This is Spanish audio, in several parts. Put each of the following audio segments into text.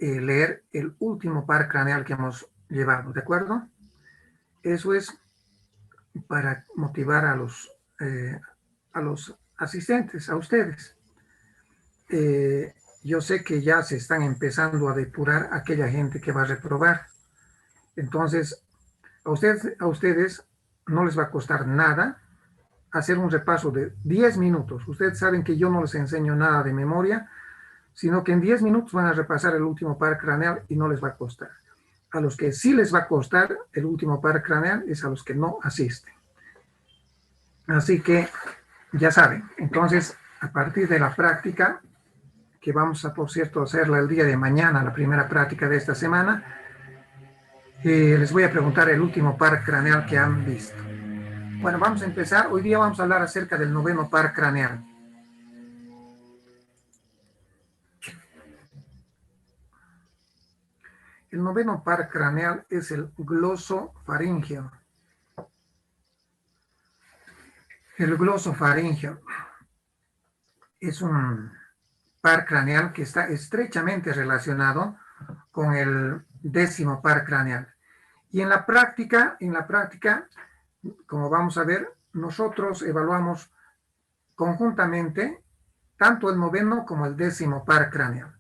leer el último par craneal que hemos llevado, ¿de acuerdo? Eso es para motivar a los asistentes, a ustedes. Yo sé que ya se están empezando a depurar aquella gente que va a reprobar. Entonces, a ustedes no les va a costar nada hacer un repaso de 10 minutos. Ustedes saben que yo no les enseño nada de memoria, sino que en 10 minutos van a repasar el último par craneal y no les va a costar. A los que sí les va a costar el último par craneal es a los que no asisten. Así que ya saben, entonces a partir de la práctica, que vamos a, por cierto, hacerla el día de mañana, la primera práctica de esta semana, les voy a preguntar el último par craneal que han visto. Bueno, vamos a empezar. Hoy día vamos a hablar acerca del noveno par craneal. El noveno par craneal es el glosofaringeo. El glosofaringeo es un par craneal que está estrechamente relacionado con el décimo par craneal. Y en la práctica, como vamos a ver, nosotros evaluamos conjuntamente tanto el noveno como el décimo par craneal,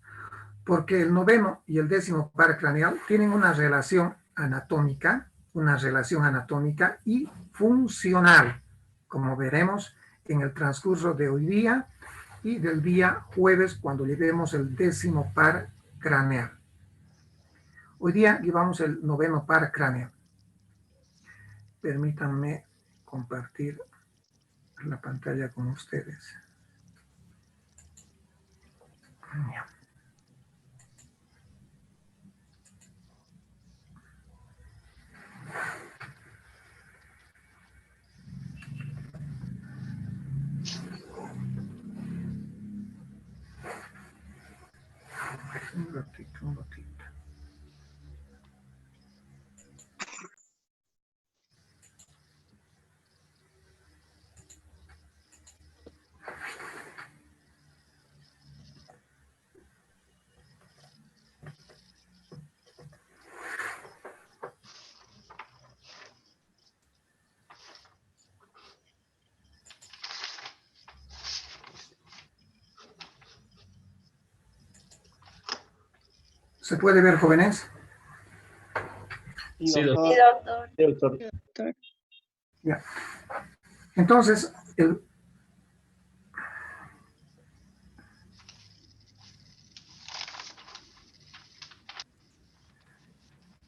porque el noveno y el décimo par craneal tienen una relación anatómica y funcional, como veremos en el transcurso de hoy día y del día jueves cuando llevemos el décimo par craneal. Hoy día llevamos el noveno par craneal. Permítanme compartir la pantalla con ustedes. Un ratito. ¿Se puede ver, jóvenes? Sí, doctor. Sí, doctor. Ya. Entonces,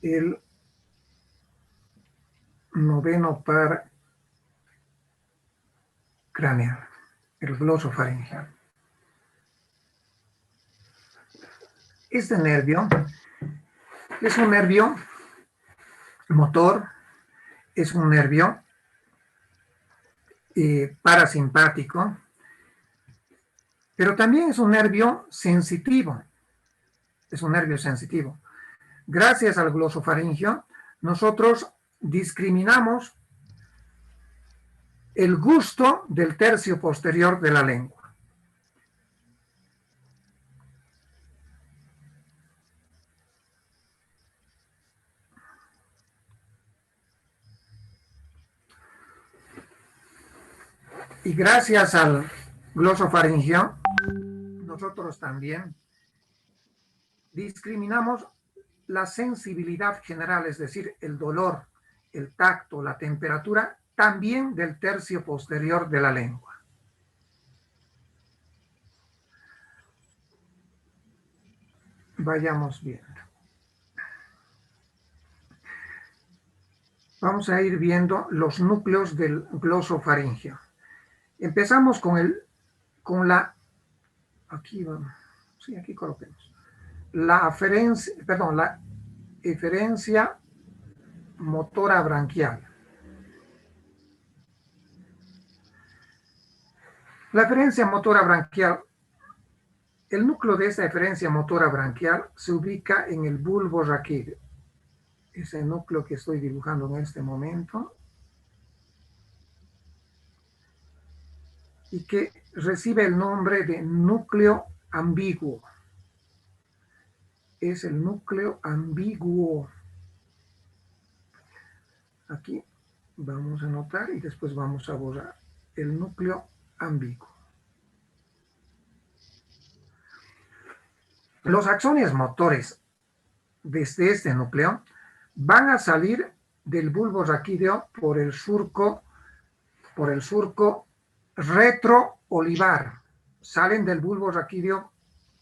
el noveno par craneal, el glosofaringeo. Este nervio es un nervio motor, es un nervio parasimpático, pero también es un nervio sensitivo. Es un nervio sensitivo. Gracias al glosofaringeo, nosotros discriminamos el gusto del tercio posterior de la lengua. Y gracias al glosofaringeo, nosotros también discriminamos la sensibilidad general, es decir, el dolor, el tacto, la temperatura, también del tercio posterior de la lengua. Vayamos viendo. Vamos a ir viendo los núcleos del glosofaringeo. Empezamos con la, aquí vamos, sí, aquí coloquemos, la eferencia motora branquial. La eferencia motora branquial, el núcleo de esta eferencia motora branquial se ubica en el bulbo raquídeo. Ese núcleo que estoy dibujando en este momento y que recibe el nombre de núcleo ambiguo. es el núcleo ambiguo. Aquí vamos a anotar y después vamos a borrar el núcleo ambiguo. Los axones motores desde este núcleo van a salir del bulbo raquídeo por el surco retroolivar. Salen del bulbo raquídeo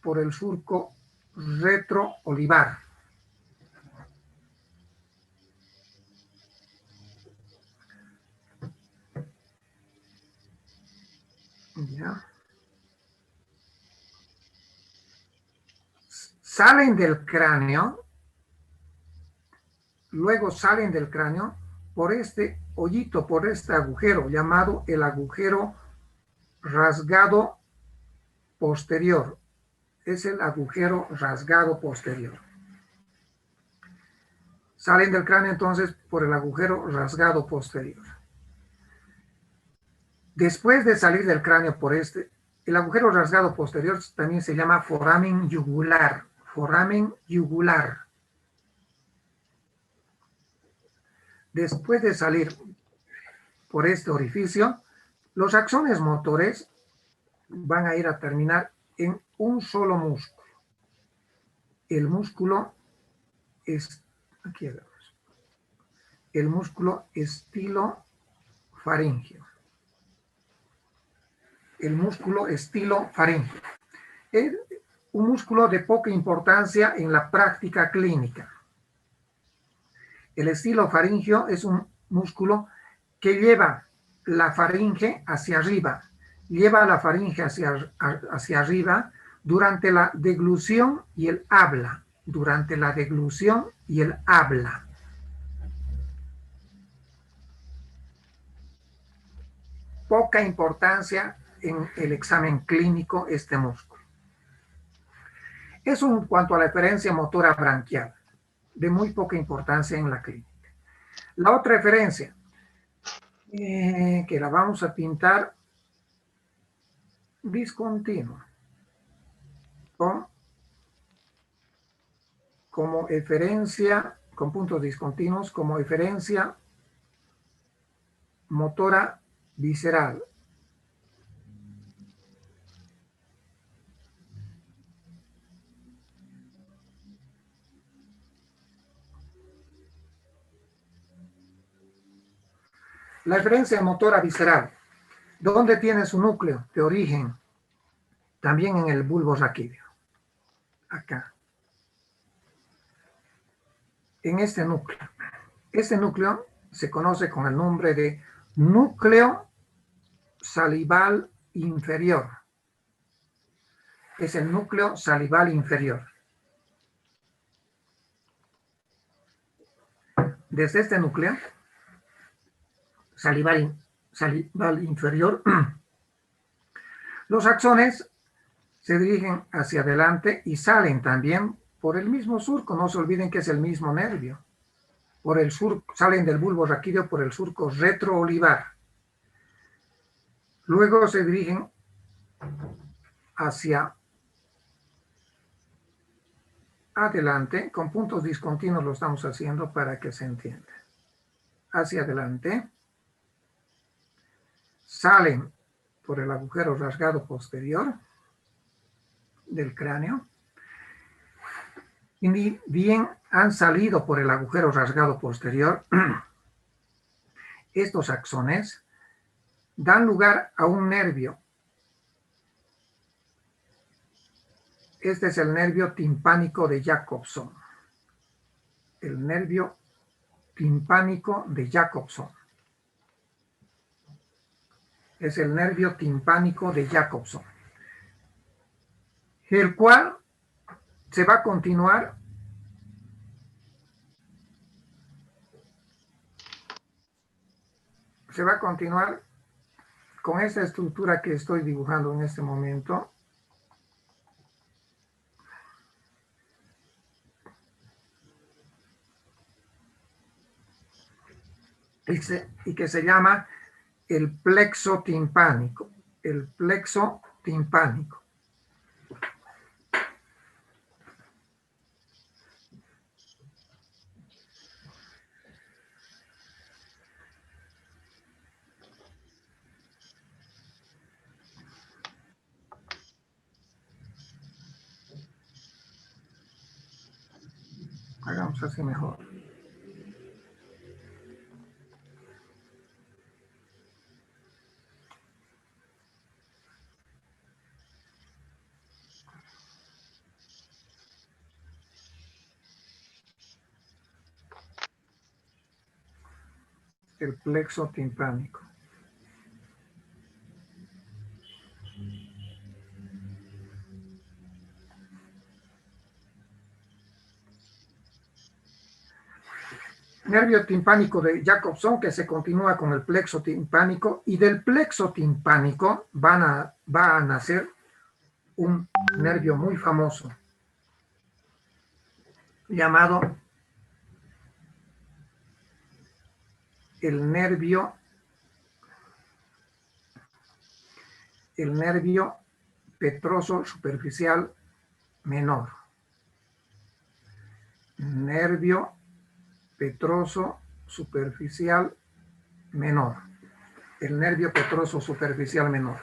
por el surco retroolivar. Ya. Salen del cráneo, luego salen del cráneo por este hoyito, por este agujero llamado el agujero rasgado posterior. Es el agujero rasgado posterior. Salen del cráneo entonces por el agujero rasgado posterior. Después de salir del cráneo por el agujero rasgado posterior también se llama foramen yugular. Foramen yugular. Después de salir por este orificio, los axones motores van a ir a terminar en un solo músculo. El músculo es, aquí vemos, el músculo estilofaringeo. El músculo estilofaringeo. Es un músculo de poca importancia en la práctica clínica. El estilofaringeo es un músculo que lleva la faringe hacia arriba, lleva la faringe hacia arriba durante la deglución y el habla, durante la deglución y el habla. Poca importancia en el examen clínico este músculo. Eso en cuanto a la referencia motora branquial, de muy poca importancia en la clínica. La otra referencia, que la vamos a pintar discontinua, como eferencia, con puntos discontinuos, como eferencia motora visceral. La eferencia motora visceral, ¿dónde tiene su núcleo de origen? También en el bulbo raquídeo. Acá. En este núcleo. Este núcleo se conoce con el nombre de núcleo salival inferior. Es el núcleo salival inferior. Desde este núcleo salival inferior, los axones se dirigen hacia adelante y salen también por el mismo surco. No se olviden que es el mismo nervio. Por el surco, salen del bulbo raquídeo por el surco retroolivar. Luego se dirigen hacia adelante, con puntos discontinuos lo estamos haciendo para que se entienda. Hacia adelante, salen por el agujero rasgado posterior del cráneo, y bien han salido por el agujero rasgado posterior, estos axones dan lugar a un nervio. Este es el nervio timpánico de Jacobson. El nervio timpánico de Jacobson. Es el nervio timpánico de Jacobson. El cual se va a continuar con esta estructura que estoy dibujando en este momento. Y que se llama el plexo timpánico. El plexo timpánico. Hagamos así mejor. El plexo timpánico. Nervio timpánico de Jacobson, que se continúa con el plexo timpánico, y del plexo timpánico va a nacer un nervio muy famoso llamado el nervio petroso superficial menor. Nervio petroso superficial menor. El nervio petroso superficial menor,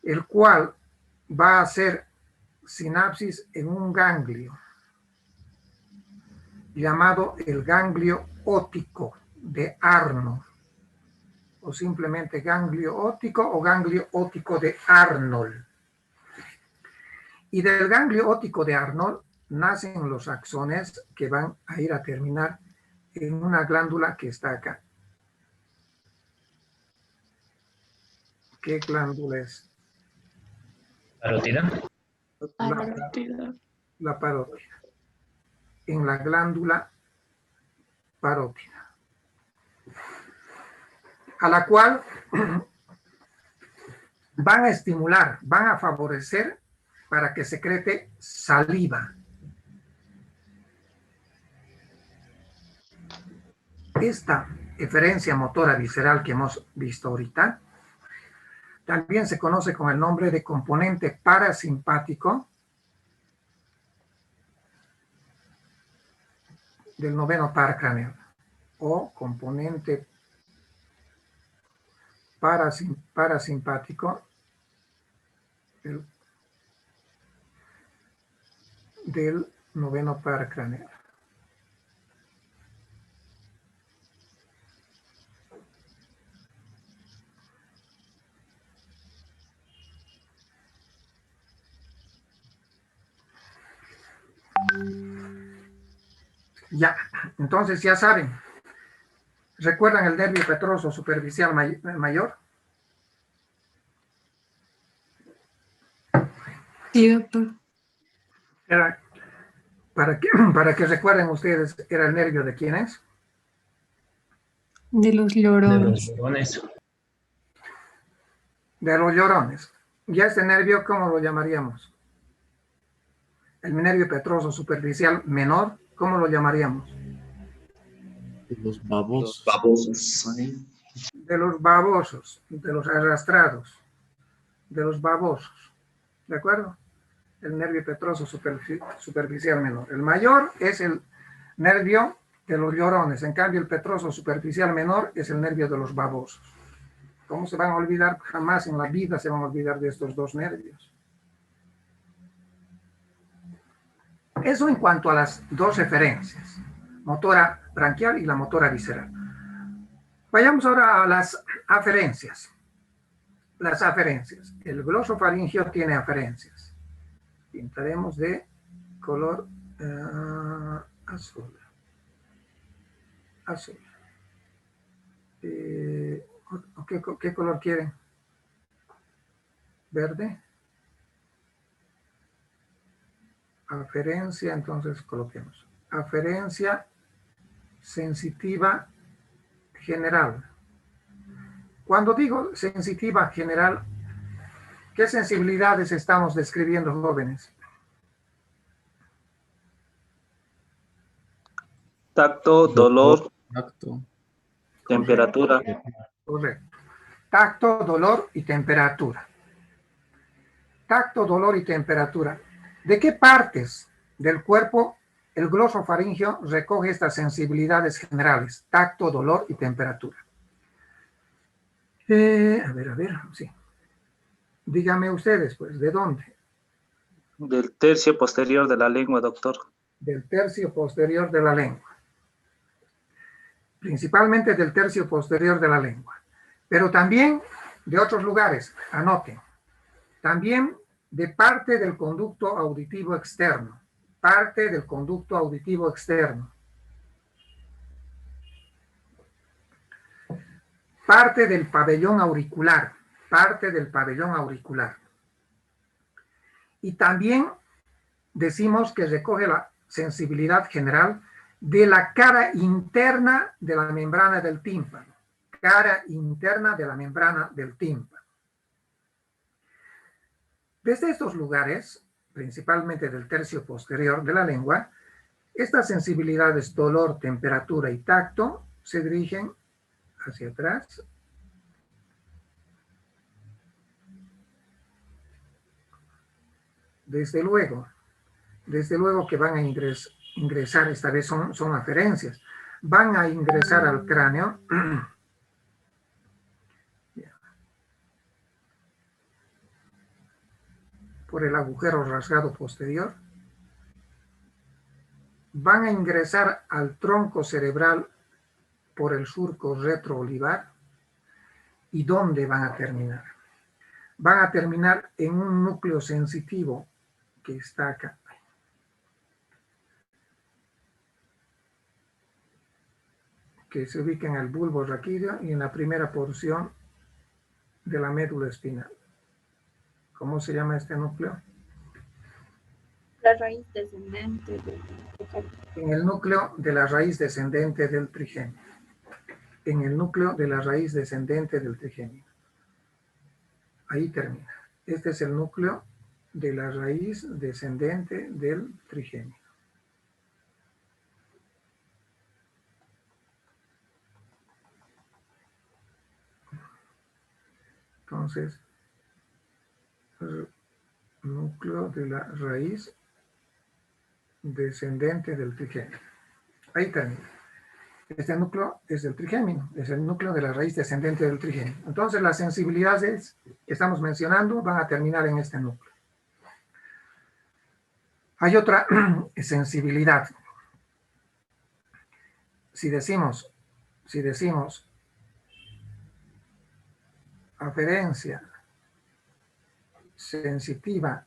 el cual va a hacer sinapsis en un ganglio llamado el ganglio óptico de Arnold, o simplemente ganglio óptico o ganglio óptico de Arnold. Y del ganglio óptico de Arnold nacen los axones que van a ir a terminar en una glándula que está acá. ¿Qué glándula es? ¿Parótida? La parótida. En la glándula parótida, a la cual van a estimular, van a favorecer para que secrete saliva. Esta eferencia motora visceral que hemos visto ahorita también se conoce con el nombre de componente parasimpático del noveno par craneal, o componente parasimpático del noveno par craneal. Ya, entonces ya saben. ¿Recuerdan el nervio petroso superficial mayor? Sí, doctor. Era, para que recuerden ustedes, ¿era el nervio de quién es? De los De llorones. los llorones. De los llorones. ¿Y a este nervio cómo lo llamaríamos? El nervio petroso superficial menor, ¿cómo lo llamaríamos? De los babosos. De los babosos, de los arrastrados, de los babosos. ¿De acuerdo? El nervio petroso superficial menor. El mayor es el nervio de los llorones. En cambio, el petroso superficial menor es el nervio de los babosos. ¿Cómo se van a olvidar? Jamás en la vida se van a olvidar de estos dos nervios. Eso en cuanto a las dos referencias, motora branquial y la motora visceral. Vayamos ahora a las aferencias. Las aferencias. El glosofaringio tiene aferencias. Pintaremos de color azul. Azul. ¿Qué color quieren? ¿Verde? Aferencia, entonces coloquemos. Aferencia sensitiva general. Cuando digo sensitiva general, ¿qué sensibilidades estamos describiendo, jóvenes? Tacto, dolor, Tacto. temperatura. Correcto. Tacto, dolor y temperatura. Tacto, dolor y temperatura. ¿De qué partes del cuerpo el glosofaringio recoge estas sensibilidades generales? Tacto, dolor y temperatura. A ver, sí. Díganme ustedes, pues, ¿de dónde? Del tercio posterior de la lengua, doctor. del tercio posterior de la lengua. Principalmente del tercio posterior de la lengua. Pero también de otros lugares, anoten. También de parte del conducto auditivo externo. Parte del conducto auditivo externo. Parte del pabellón auricular. Parte del pabellón auricular. Y también decimos que recoge la sensibilidad general de la cara interna de la membrana del tímpano. Cara interna de la membrana del tímpano. Desde estos lugares, principalmente del tercio posterior de la lengua, estas sensibilidades dolor, temperatura y tacto se dirigen hacia atrás. Desde luego que van a ingresar, esta vez son aferencias, van a ingresar al cráneo por el agujero rasgado posterior, van a ingresar al tronco cerebral por el surco retroolivar. ¿Y dónde van a terminar? Van a terminar en un núcleo sensitivo que está acá. Que se ubica en el bulbo raquídeo y en la primera porción de la médula espinal. ¿Cómo se llama este núcleo? La raíz descendente del trigémino. En el núcleo de la raíz descendente del trigémino. En el núcleo de la raíz descendente del trigémino. Ahí termina. Este es el núcleo de la raíz descendente del trigémino. Entonces, núcleo de la raíz descendente del trigémino. Ahí termina. Este núcleo es del trigémino, es el núcleo de la raíz descendente del trigémino. Entonces, las sensibilidades que estamos mencionando van a terminar en este núcleo. Hay otra sensibilidad. Si decimos aferencia sensitiva,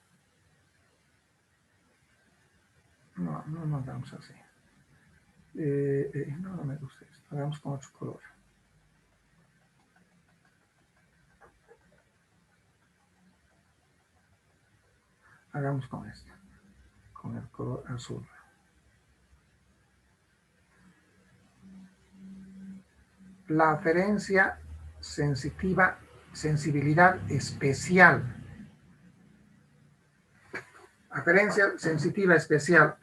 no nos damos así. No me gusta esto, hagamos con otro color. Hagamos con esto, con el color azul. La aferencia sensitiva, sensibilidad especial. Aferencia sensitiva especial.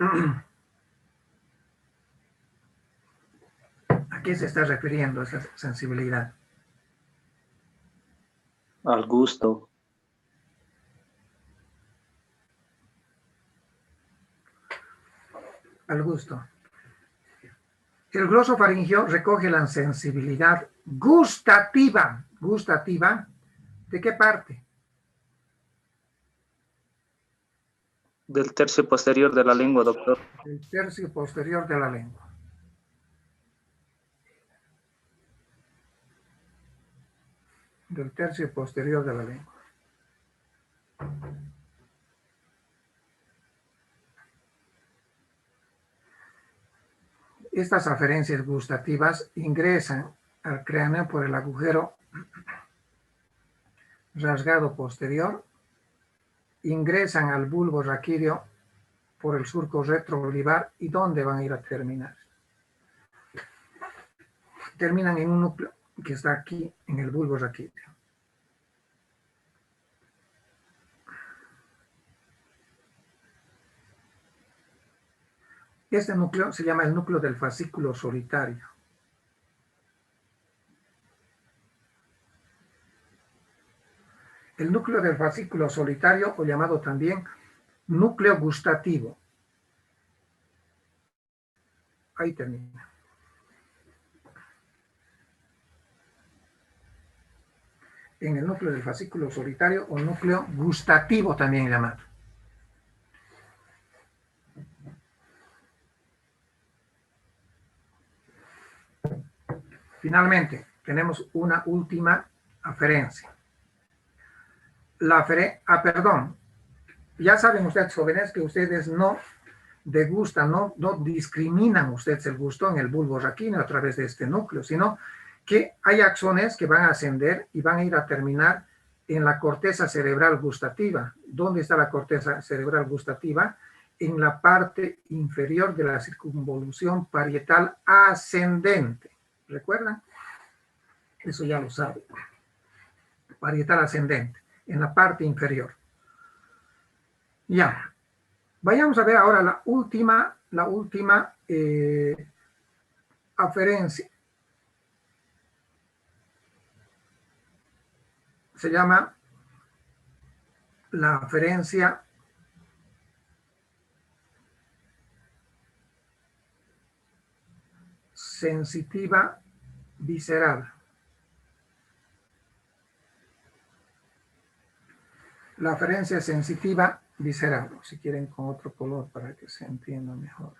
¿A qué se está refiriendo esa sensibilidad? Al gusto. Al gusto. El glosofaringeo recoge la sensibilidad gustativa. ¿Gustativa? ¿De qué parte? Del tercio posterior de la lengua, doctor. El tercio posterior de la lengua. Del tercio posterior de la lengua. Estas aferencias gustativas ingresan al cráneo por el agujero rasgado posterior, ingresan al bulbo raquídeo por el surco retroolivar. ¿Y dónde van a ir a terminar? Terminan en un núcleo que está aquí en el bulbo raquídeo. Este núcleo se llama el núcleo del fascículo solitario. El núcleo del fascículo solitario, o llamado también núcleo gustativo. Ahí termina. En el núcleo del fascículo solitario o núcleo gustativo también llamado. Finalmente, tenemos una última aferencia. Perdón. Ya saben ustedes, jóvenes, que ustedes no degustan, no discriminan ustedes el gusto en el bulbo raquídeo a través de este núcleo, sino que hay axones que van a ascender y van a ir a terminar en la corteza cerebral gustativa. ¿Dónde está la corteza cerebral gustativa? En la parte inferior de la circunvolución parietal ascendente. ¿Recuerdan? Eso ya lo saben. Parietal ascendente, en la parte inferior. Ya. Vayamos a ver ahora la última aferencia. Se llama la aferencia sensitiva visceral. La aferencia sensitiva visceral, si quieren con otro color para que se entienda mejor.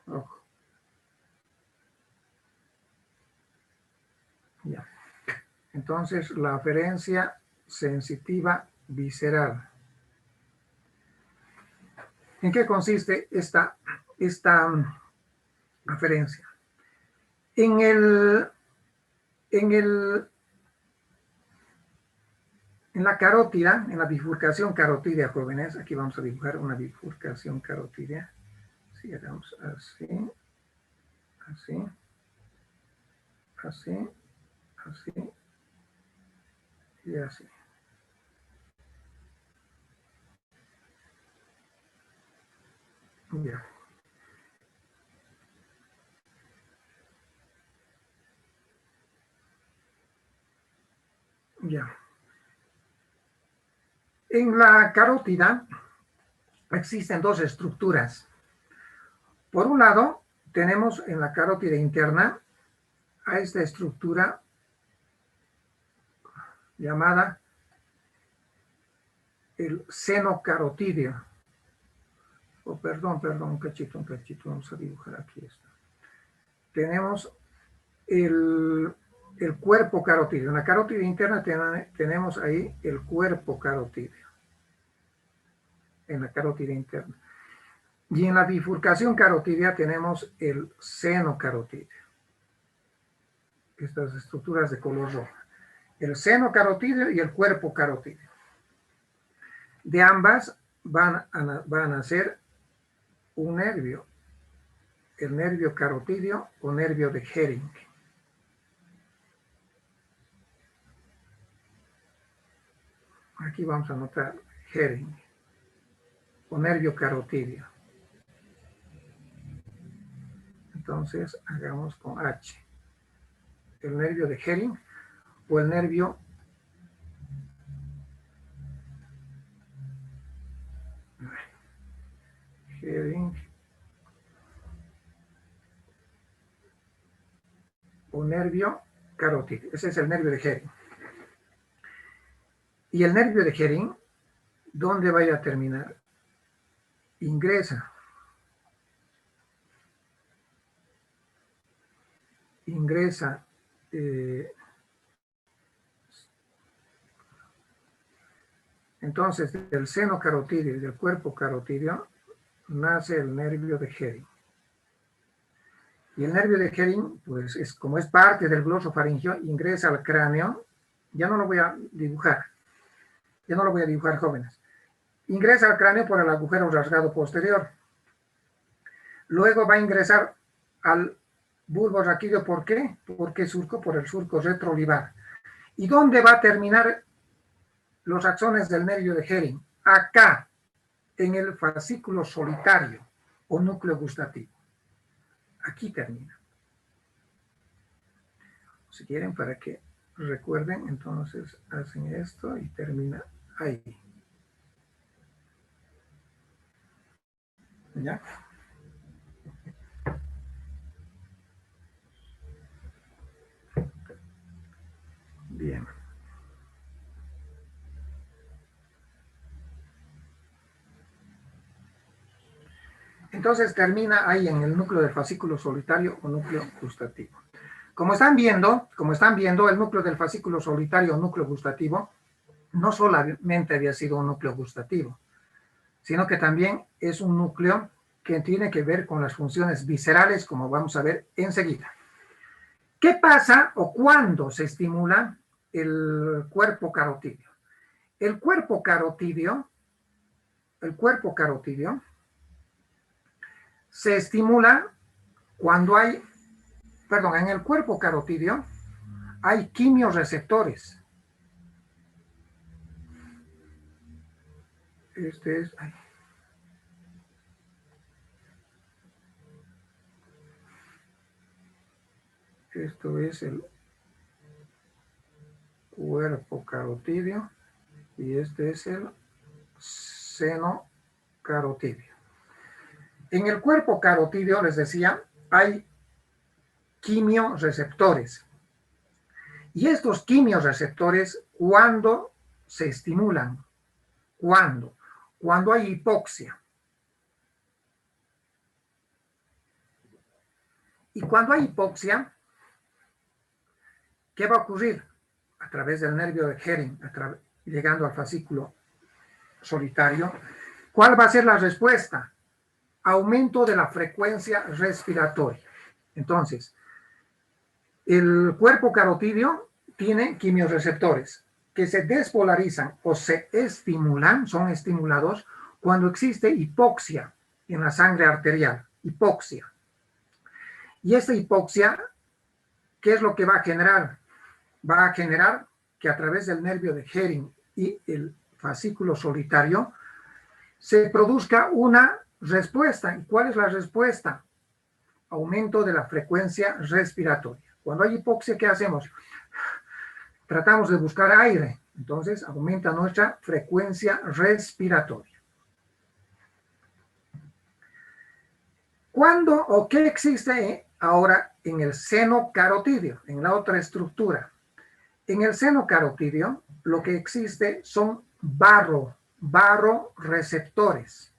Ojo. Ya. Entonces, la aferencia sensitiva visceral. ¿En qué consiste esta aferencia? En la carótida, en la bifurcación carotídea, jóvenes, aquí vamos a dibujar una bifurcación carotídea. Si hagamos así, así, así, así y así. Ya. Ya. En la carótida existen dos estructuras. Por un lado, tenemos en la carótida interna a esta estructura llamada el seno carotídeo. Oh, perdón, un cachito, vamos a dibujar aquí esto. Tenemos el cuerpo carotídeo. En la carótida interna tenemos ahí el cuerpo carotídeo. En la carótida interna. Y en la bifurcación carotídea tenemos el seno carotídeo. Estas estructuras de color rojo. El seno carotídeo y el cuerpo carotídeo. De ambas van a nacer un nervio, el nervio carotídeo o nervio de Hering. Aquí vamos a anotar Hering o nervio carotídeo. Entonces hagamos con H. El nervio de Hering o el nervio Hering o nervio carotídeo. Ese es el nervio de Hering. Y el nervio de Hering, ¿dónde vaya a terminar? Ingresa entonces del seno carotídeo y del cuerpo carotídeo nace el nervio de Hering. Y el nervio de Hering, pues como es parte del glosofaringio, ingresa al cráneo. Ya no lo voy a dibujar. Jóvenes. Ingresa al cráneo por el agujero rasgado posterior. Luego va a ingresar al bulbo raquídeo. ¿Por qué? Porque surco por el surco retroolivar. ¿Y dónde va a terminar los axones del nervio de Hering? Acá, en el fascículo solitario o núcleo gustativo. Aquí termina. Si quieren, para que recuerden, entonces hacen esto y termina ahí. ¿Ya? Bien. Entonces termina ahí en el núcleo del fascículo solitario o núcleo gustativo. Como están viendo, el núcleo del fascículo solitario o núcleo gustativo no solamente había sido un núcleo gustativo, sino que también es un núcleo que tiene que ver con las funciones viscerales, como vamos a ver enseguida. ¿Qué pasa o cuándo se estimula el cuerpo carotidio? El cuerpo carotidio se estimula cuando hay, perdón, en el cuerpo carotidio hay quimiorreceptores. Esto es el cuerpo carotidio y este es el seno carotidio. En el cuerpo carotidio, les decía, hay quimiorreceptores. Y estos quimiorreceptores, ¿cuándo se estimulan? ¿Cuándo? Cuando hay hipoxia. Y cuando hay hipoxia, ¿qué va a ocurrir? A través del nervio de Hering, llegando al fascículo solitario, ¿cuál va a ser la respuesta? Aumento de la frecuencia respiratoria. Entonces, el cuerpo carotidio tiene quimiorreceptores que se despolarizan o se estimulan, son estimulados cuando existe hipoxia en la sangre arterial, hipoxia. Y esta hipoxia, ¿qué es lo que va a generar? Va a generar que a través del nervio de Hering y el fascículo solitario se produzca una respuesta. ¿Y cuál es la respuesta? Aumento de la frecuencia respiratoria. Cuando hay hipoxia, ¿qué hacemos? Tratamos de buscar aire, entonces aumenta nuestra frecuencia respiratoria. ¿Cuándo o qué existe ahora en el seno carotidio, en la otra estructura? En el seno carotidio lo que existe son barroreceptores.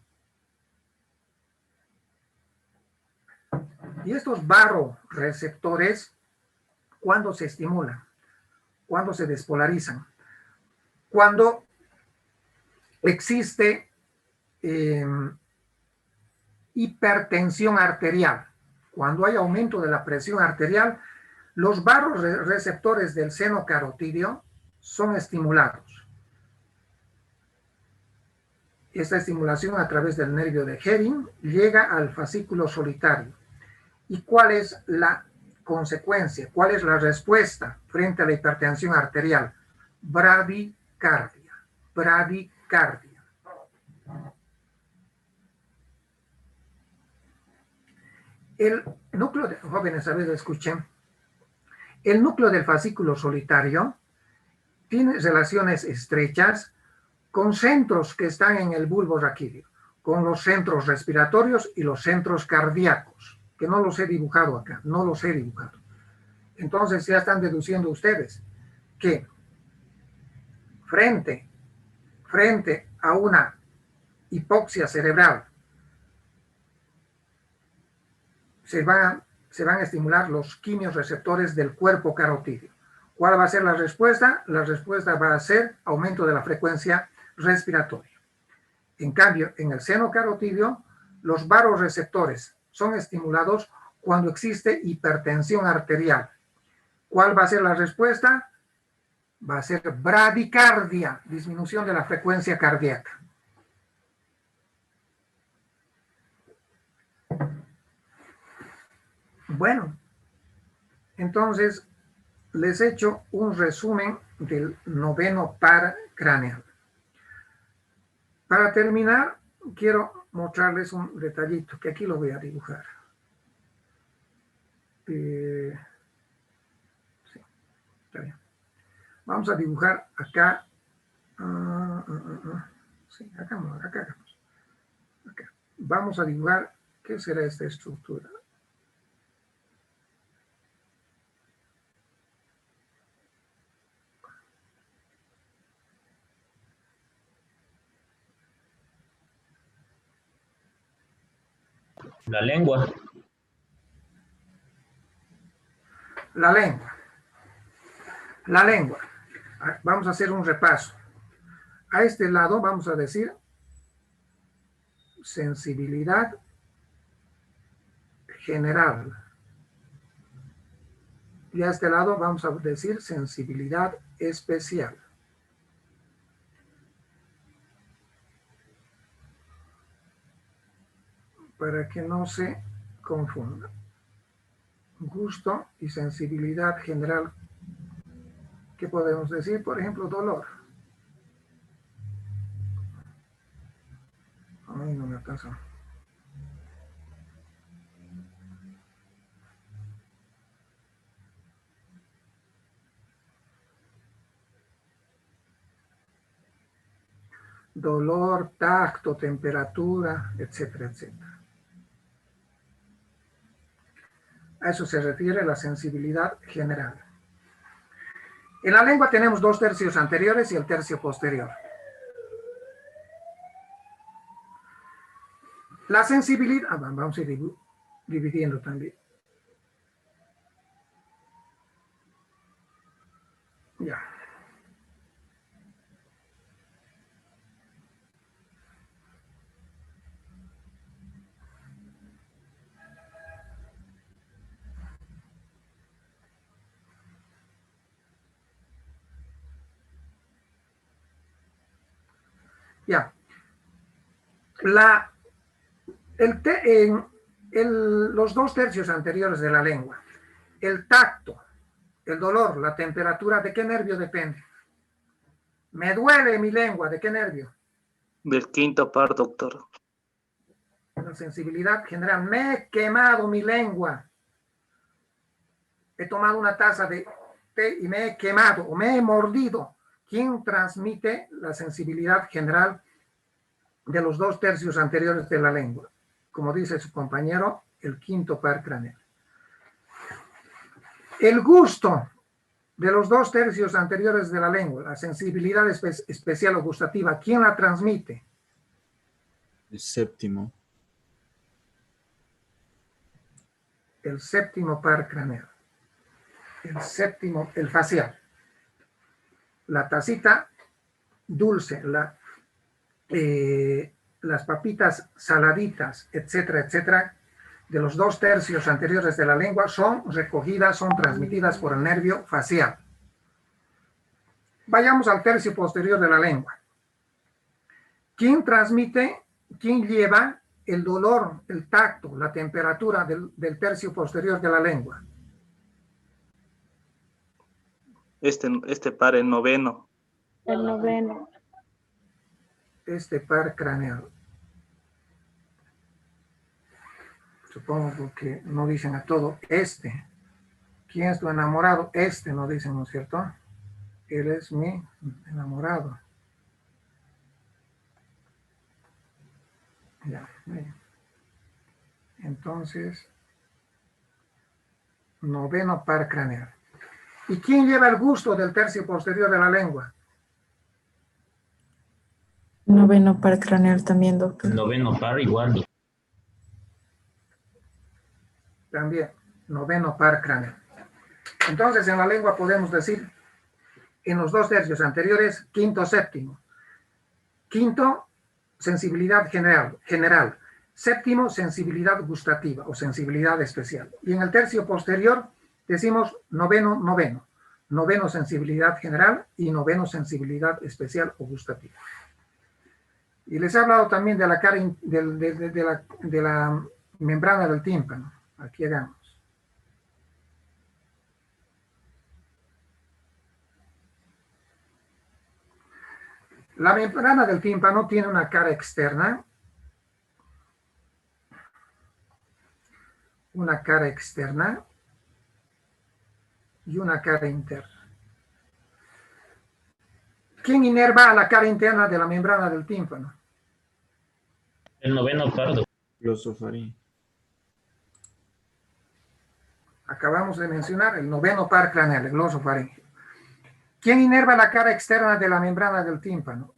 Y estos barroreceptores, ¿cuándo se estimulan? ¿Cuándo se despolarizan? Cuando existe hipertensión arterial. Cuando hay aumento de la presión arterial, los barroreceptores del seno carotidio son estimulados. Esta estimulación a través del nervio de Hering llega al fascículo solitario. ¿Y cuál es la consecuencia? ¿Cuál es la respuesta frente a la hipertensión arterial? Bradicardia. Bradicardia. El núcleo de, jóvenes, a ver, escuchen. El núcleo del fascículo solitario tiene relaciones estrechas con centros que están en el bulbo raquídeo, con los centros respiratorios y los centros cardíacos, que no los he dibujado acá, no los he dibujado. Entonces ya están deduciendo ustedes que frente a una hipoxia cerebral se van a estimular los quimiorreceptores del cuerpo carotidio. ¿Cuál va a ser la respuesta? La respuesta va a ser aumento de la frecuencia respiratoria. En cambio, en el seno carotidio, los barroreceptores son estimulados cuando existe hipertensión arterial. ¿Cuál va a ser la respuesta? Va a ser bradicardia, disminución de la frecuencia cardíaca. Bueno, entonces les he hecho un resumen del noveno par craneal. Para terminar, quiero mostrarles un detallito, que aquí lo voy a dibujar. Sí, está bien. Vamos a dibujar acá. Sí, acá. Vamos a dibujar, ¿qué será esta estructura? La lengua. La lengua. La lengua. Vamos a hacer un repaso. A este lado vamos a decir sensibilidad general. Y a este lado vamos a decir sensibilidad especial. Para que no se confunda. Gusto y sensibilidad general. ¿Qué podemos decir? Por ejemplo, dolor. Ay, no me alcanza. Dolor, tacto, temperatura, etcétera, etcétera. A eso se refiere la sensibilidad general. En la lengua tenemos 2 tercios anteriores y el tercio posterior. La sensibilidad, vamos a ir dividiendo también. Ya. Ya. Los 2 tercios anteriores de la lengua, el tacto, el dolor, la temperatura, ¿de qué nervio depende? Me duele mi lengua, ¿de qué nervio? Del quinto par, doctor. La sensibilidad general, me he quemado mi lengua. He tomado una taza de té y me he quemado o me he mordido. ¿Quién transmite la sensibilidad general de los 2 tercios anteriores de la lengua? Como dice su compañero, el quinto par craneal. El gusto de los 2 tercios anteriores de la lengua, la sensibilidad especial o gustativa, ¿quién la transmite? El séptimo. El séptimo par craneal. El séptimo, el facial. La tacita dulce, las papitas saladitas, etcétera, etcétera, de los 2 tercios anteriores de la lengua son recogidas, son transmitidas por el nervio facial. Vayamos al tercio posterior de la lengua. ¿Quién transmite, quién lleva el dolor, el tacto, la temperatura del tercio posterior de la lengua? Este par, el noveno. El noveno. Este par craneal. Supongo que no dicen a todo este. ¿Quién es tu enamorado? Este no dicen, ¿no es cierto? Él es mi enamorado. Ya, bien. Entonces, noveno par craneal. ¿Y quién lleva el gusto del tercio posterior de la lengua? Noveno par craneal también, doctor. El noveno par igual. También, noveno par craneal. Entonces, en la lengua podemos decir, en los 2 tercios anteriores, quinto, séptimo. Quinto, sensibilidad general. Séptimo, sensibilidad gustativa o sensibilidad especial. Y en el tercio posterior decimos noveno, noveno. Noveno, sensibilidad general y noveno, sensibilidad especial o gustativa. Y les he hablado también de la cara, de la membrana del tímpano. Aquí hagamos. La membrana del tímpano tiene una cara externa, y una cara interna. ¿Quién inerva la cara interna de la membrana del tímpano? El noveno par. Glosofarín. Acabamos de mencionar el noveno par craneal, el glosofaríngeo. ¿Quién inerva la cara externa de la membrana del tímpano?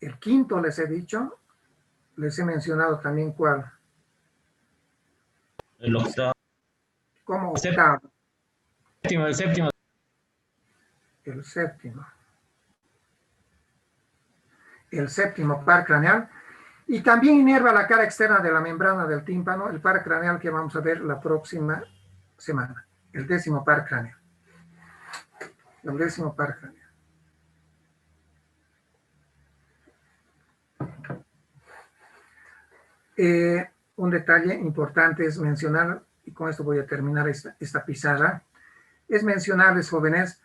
El quinto les he dicho, les he mencionado también cuál, El octavo. como octavo, El séptimo. el séptimo. El séptimo par craneal. Y también inerva la cara externa de la membrana del tímpano, el par craneal que vamos a ver la próxima semana. El décimo par craneal. El décimo par craneal. Un detalle importante es mencionar, y con esto voy a terminar esta pizarra, es mencionarles, jóvenes,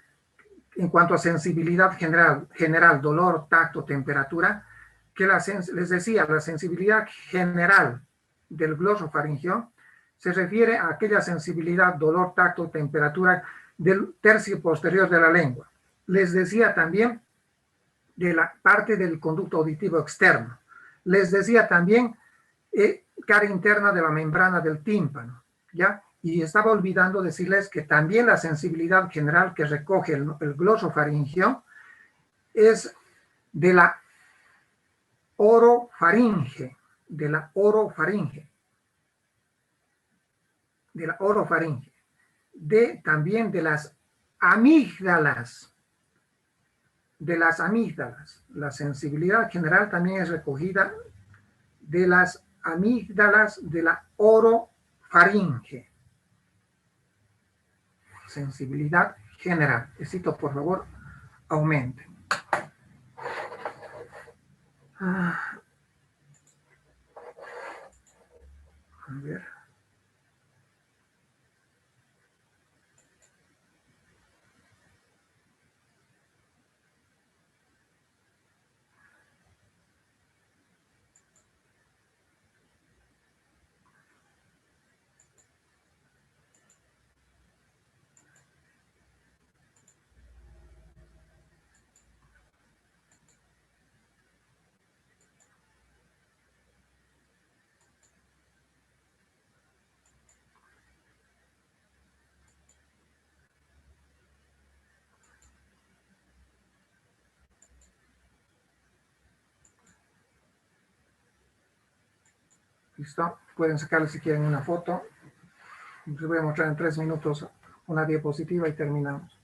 en cuanto a sensibilidad general, dolor, tacto, temperatura, que les decía, la sensibilidad general del glosofaringeo se refiere a aquella sensibilidad, dolor, tacto, temperatura del tercio posterior de la lengua. Les decía también de la parte del conducto auditivo externo. Les decía también cara interna de la membrana del tímpano, ¿ya? Y estaba olvidando decirles que también la sensibilidad general que recoge el glosofaringeo es de la orofaringe, también de las amígdalas, La sensibilidad general también es recogida de las amígdalas de la orofaringe. Sensibilidad general. Necesito, por favor, aumente. A ver. Listo. Pueden sacarle si quieren una foto. Les voy a mostrar en 3 minutos una diapositiva y terminamos.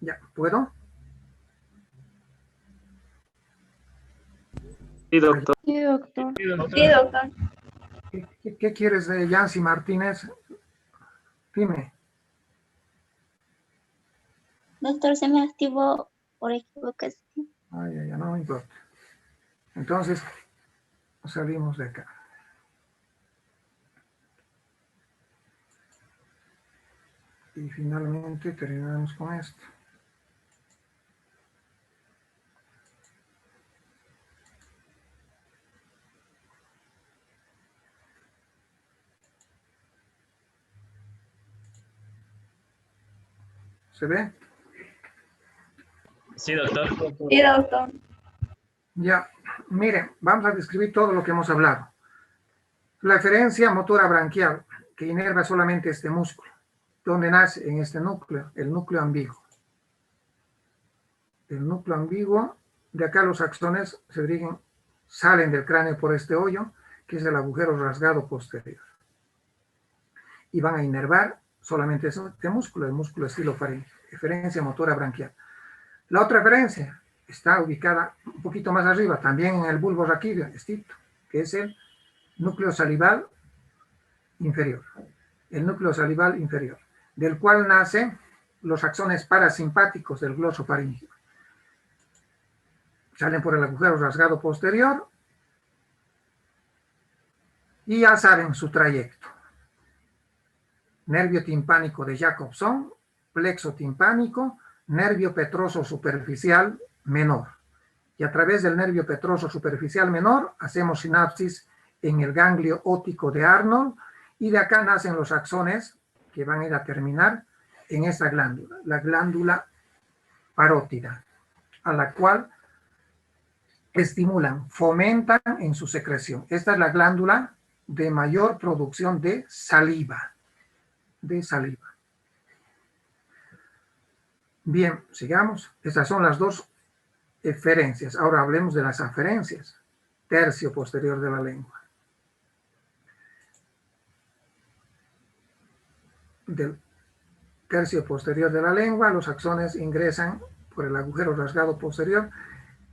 Ya, ¿puedo? Sí, doctor. Sí, doctor. Sí, doctor. Sí, doctor. ¿Qué quieres de Yancy Martínez? Dime. Doctor, se me activó por equivocación. Ay, no me importa. Entonces, salimos de acá. Y finalmente terminamos con esto. ¿Se ve? Sí, doctor. Sí, doctor. Ya, miren, vamos a describir todo lo que hemos hablado. La eferencia motora branquial, que inerva solamente este músculo. ¿Dónde nace? En este núcleo, el núcleo ambiguo. El núcleo ambiguo, de acá los axones se dirigen, salen del cráneo por este hoyo, que es el agujero rasgado posterior. Y van a inervar solamente este músculo, el músculo estilofaringeo, eferencia motora branquial. La otra eferencia está ubicada un poquito más arriba, también en el bulbo raquídeo, estito, que es el núcleo salival inferior. El núcleo salival inferior, del cual nacen los axones parasimpáticos del glosofaringeo. Salen por el agujero rasgado posterior y ya saben su trayecto. Nervio timpánico de Jacobson, plexo timpánico, nervio petroso superficial menor. Y a través del nervio petroso superficial menor hacemos sinapsis en el ganglio óptico de Arnold y de acá nacen los axones que van a ir a terminar en esta glándula, la glándula parótida, a la cual estimulan, fomentan en su secreción. Esta es la glándula de mayor producción de saliva. Bien, sigamos. Estas son las dos eferencias. Ahora hablemos de las aferencias. Tercio posterior de la lengua. Del tercio posterior de la lengua, los axones ingresan por el agujero rasgado posterior.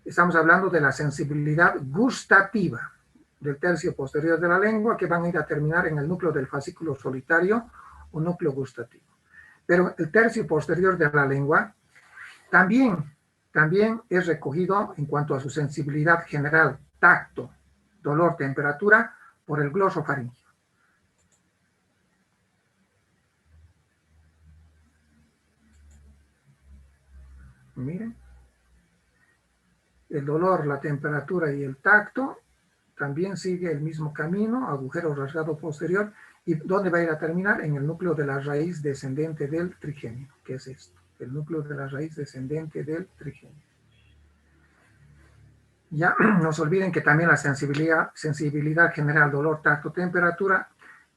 Estamos hablando de la sensibilidad gustativa del tercio posterior de la lengua, que van a ir a terminar en el núcleo del fascículo solitario o núcleo gustativo. Pero el tercio posterior de la lengua también es recogido en cuanto a su sensibilidad general, tacto, dolor, temperatura, por el glosofaringio. Miren. El dolor, la temperatura y el tacto también sigue el mismo camino, agujero rasgado posterior. ¿Y dónde va a ir a terminar? En el núcleo de la raíz descendente del trigémino, que es esto, el núcleo de la raíz descendente del trigémino. Ya no se olviden que también la sensibilidad general, dolor, tacto, temperatura,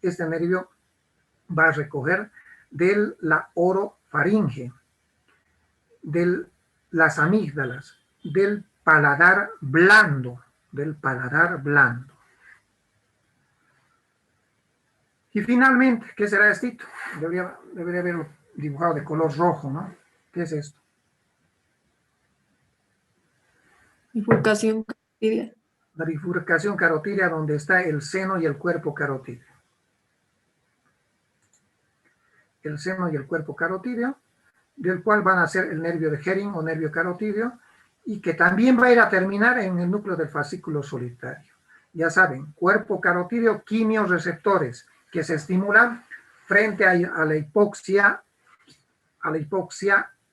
este nervio va a recoger de la orofaringe, de las amígdalas, del paladar blando, Y finalmente, ¿qué será esto? Debería haberlo dibujado de color rojo, ¿no? ¿Qué es esto? Bifurcación carotidia. La bifurcación carotidia, donde está el seno y el cuerpo carotídeo. El seno y el cuerpo carotídeo, del cual van a ser el nervio de Hering o nervio carotídeo, y que también va a ir a terminar en el núcleo del fascículo solitario. Ya saben, cuerpo carotídeo, quimiorreceptores que se estimulan frente a la hipoxia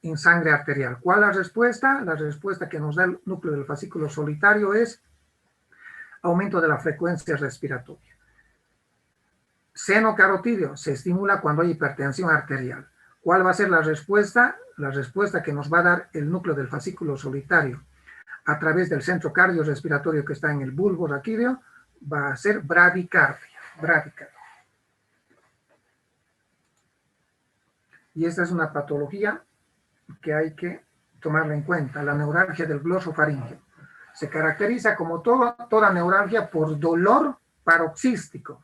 en sangre arterial. ¿Cuál es la respuesta? La respuesta que nos da el núcleo del fascículo solitario es aumento de la frecuencia respiratoria. Seno carotídeo se estimula cuando hay hipertensión arterial. ¿Cuál va a ser la respuesta? La respuesta que nos va a dar el núcleo del fascículo solitario a través del centro cardiorrespiratorio que está en el bulbo raquídeo va a ser bradicardia. Y esta es una patología que hay que tomarla en cuenta, la neuralgia del glosofaringio. Se caracteriza como toda neuralgia por dolor paroxístico.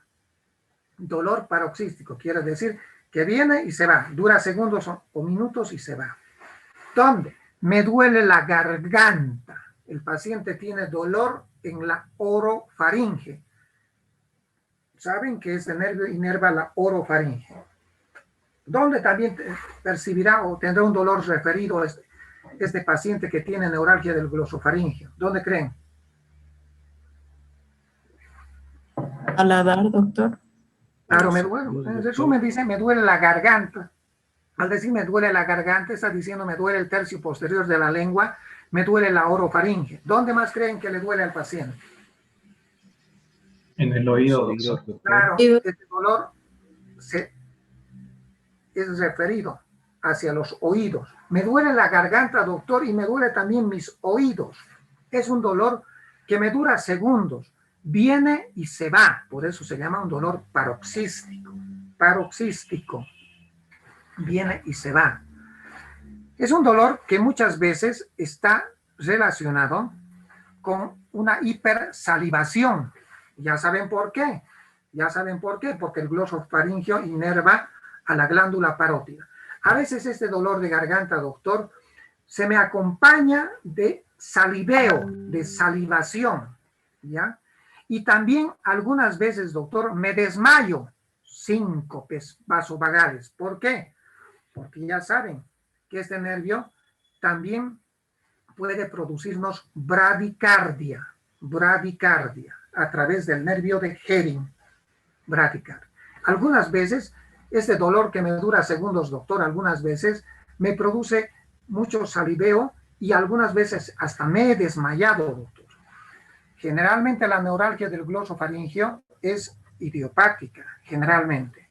Dolor paroxístico quiere decir que viene y se va, dura segundos o minutos y se va. ¿Dónde? Me duele la garganta. El paciente tiene dolor en la orofaringe. Saben que este nervio inerva la orofaringe. ¿Dónde también percibirá o tendrá un dolor referido este paciente que tiene neuralgia del glosofaringio? ¿Dónde creen? Paladar, doctor. Claro, me duele. En resumen dice, me duele la garganta. Al decir me duele la garganta, está diciendo me duele el tercio posterior de la lengua, me duele la orofaringe. ¿Dónde más creen que le duele al paciente? En el oído, doctor. Claro, este dolor es referido hacia los oídos. Me duele la garganta, doctor, y me duele también mis oídos. Es un dolor que me dura segundos. Viene y se va. Por eso se llama un dolor paroxístico. Paroxístico. Viene y se va. Es un dolor que muchas veces está relacionado con una hipersalivación. Ya saben por qué. Porque el glosofaringio inerva a la glándula parótida. A veces este dolor de garganta, doctor, se me acompaña de saliveo, de salivación, ¿ya? Y también algunas veces, doctor, me desmayo, síncopes vasovagales. ¿Por qué? Porque ya saben que este nervio también puede producirnos bradicardia a través del nervio de Hering, bradicardia. Algunas veces, este dolor que me dura segundos, doctor, algunas veces me produce mucho saliveo y algunas veces hasta me he desmayado, doctor. Generalmente la neuralgia del glosofaringio es idiopática, generalmente.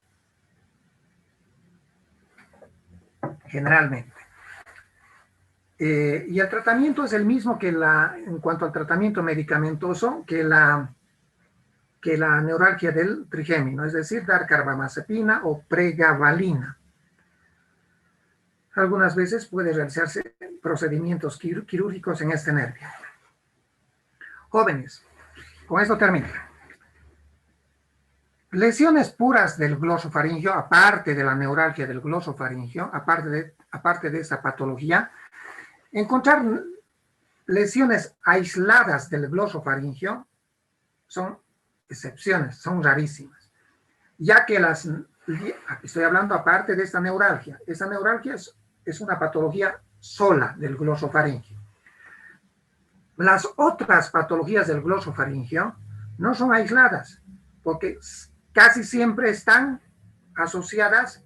Y el tratamiento es el mismo que en cuanto al tratamiento medicamentoso que la neuralgia del trigémino, es decir, dar carbamazepina o pregabalina. Algunas veces puede realizarse procedimientos quirúrgicos en este nervio. Jóvenes, con esto termino. Lesiones puras del glosofaringio, aparte de la neuralgia del glosofaringio, aparte de esta patología, encontrar lesiones aisladas del glosofaringio son excepciones, son rarísimas, ya que estoy hablando aparte de esta neuralgia. Esta neuralgia es una patología sola del glosofaringio. Las otras patologías del glosofaringio no son aisladas, porque casi siempre están asociadas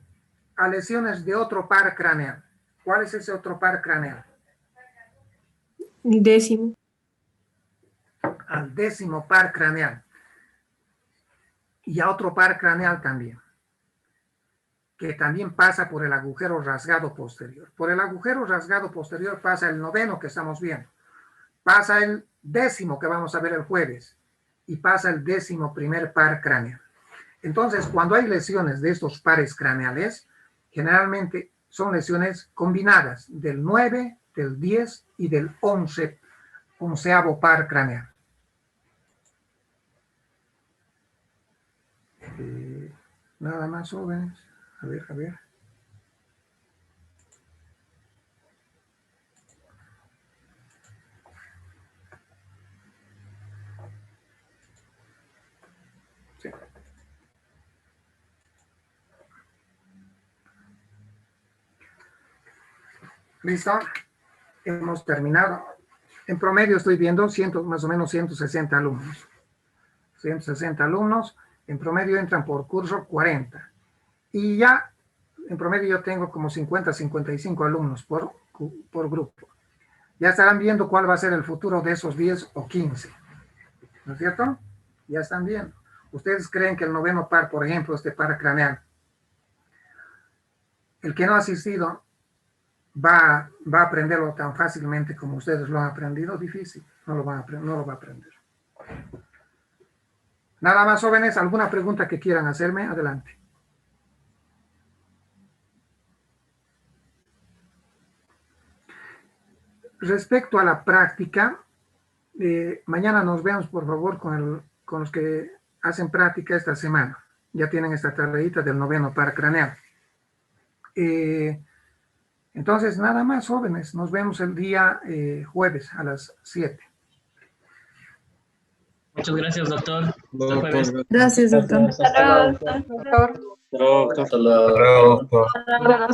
a lesiones de otro par craneal. ¿Cuál es ese otro par craneal? El 10º. Al 10º par craneal. Y a otro par craneal también, que también pasa por el agujero rasgado posterior. Por el agujero rasgado posterior pasa el 9º que estamos viendo, pasa el 10º que vamos a ver el jueves, y pasa el 11º par craneal. Entonces, cuando hay lesiones de estos pares craneales, generalmente son lesiones combinadas del 9, del 10 y del 11º par craneal. Nada más, jóvenes. A ver. Sí. ¿Listo? Hemos terminado. En promedio estoy viendo más o menos 160 alumnos. 160 alumnos. En promedio entran por curso 40. Y ya, en promedio yo tengo como 50, 55 alumnos por grupo. Ya estarán viendo cuál va a ser el futuro de esos 10 o 15. ¿No es cierto? Ya están viendo. ¿Ustedes creen que el 9º par, por ejemplo, este par craneal, el que no ha asistido va a aprenderlo tan fácilmente como ustedes lo han aprendido? Difícil. No lo va a aprender. Nada más, jóvenes, ¿alguna pregunta que quieran hacerme? Adelante. Respecto a la práctica, mañana nos vemos, por favor, con los que hacen práctica esta semana. Ya tienen esta tareita del 9º par craneal. Entonces, nada más, jóvenes. Nos vemos el día jueves a las 7. Muchas gracias, doctor. Hasta Doctor, jueves. Gracias, doctor. Hasta luego. Hasta luego. Hasta luego.